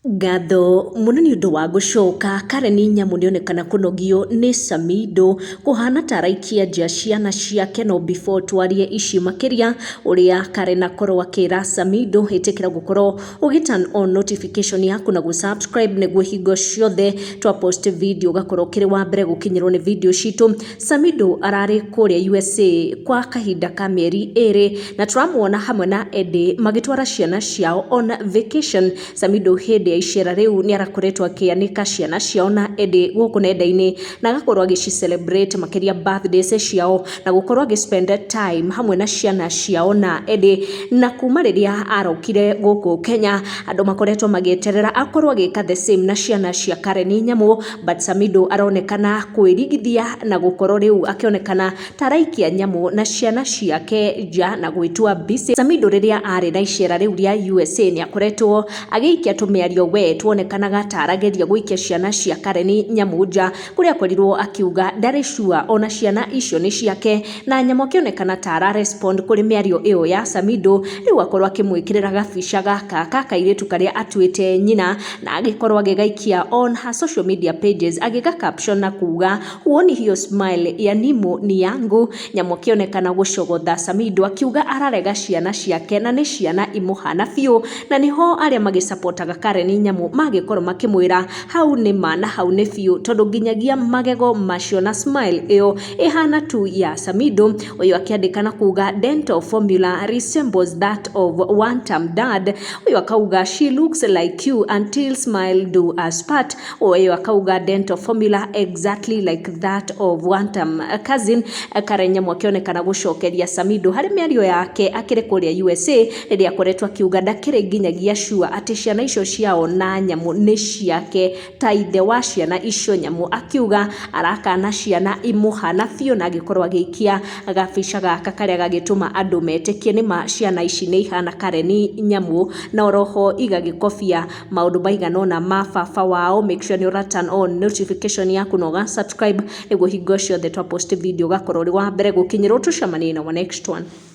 Ngatho muno ni undu wa gucoka Karen Nyamu nionekana kunogio ni Samido kuhana taraikia nja ciana ciake no before twarie ici makiria uria Karen akorwo akira Samido itikira gukorwo ugiturn on notification yaku na gusubscribe niguo hingo ciothe twa post video gakorwo kiri wa mbere gukinyirwo ni video citu. Samido arari kuria USA kwa kahinda ka mieri iri na turamuona hamwe na Eddie magitwara ciana ciao on vacation. Samido hede ya icera riu ni arakoretwo akianika ciana ciao na Eddie guku nenda-ini na agakorwo celebrate makiria birthdays ciao na gukorwo spend time hamwe na ciana ciao na Eddie. Na kuma riria arokire guku Kenya andu makoretwo magieterera akorwo agika the same na ciana cia Karen Nyamu, but Samido aronekana kwirigithia na gukorwo riu akionekana taraikia Nyamu na ciana ciake nja na gwitua busy. Samido riria ari na icera riu ria USA ni akoretwo agiikia tumiario we tuonekanaga tarageria guikia ciana cia Karen Nyamu nja kuria korirwo akiuga ndari sure ona ciana icio ni ciake, na Nyamu akionekana tara respond kuri miario iyo ya Samido riu akorwo akimwikirira gabica gaka kairitu karia atuite nyina na agikorwo agigaikia on her social media pages agiga caption na kuga huoni hiyo smile ya Nimo ni yangu. Nyamu akionekana gucogotha Samido akiuga ararega ciana ciake na ni ciana imuhana biu na niho aria magisupportaga Karen Nyamu magikorwo makimwira hau ni mana hau ni biu tondu nginyagia magego macio na smile iyo ihana tu ya Samido. Uyu akiandika na kuga dental formula resembles that of one time dad. Uyu akauga she looks like you until smile do us part. Uyu akauga dental formula exactly like that of one time cousin. Karen Nyamu akionekana gucokeria Samido hari miario yake akiri kuria USA riria akoretwo akiuga ndakiri nginyagia sure ati ciana icio ciao na Nyamu ni ciake ta ithe wa ciana icio. Nyamu akiuga arakana ciana imuhana biu na agikorwo agiikia gabica gaka karia gagituma andu metikie ni ma ciana ici ni ihana Karen Nyamu na oroho igagikofia maundu maiganona ma baba wao. Make sure ni turn on notification yaku na uga subscribe niguo hingo ciothe twa post video gakorwo ri wa mbere gukinyirwo. Tucemanie na next one.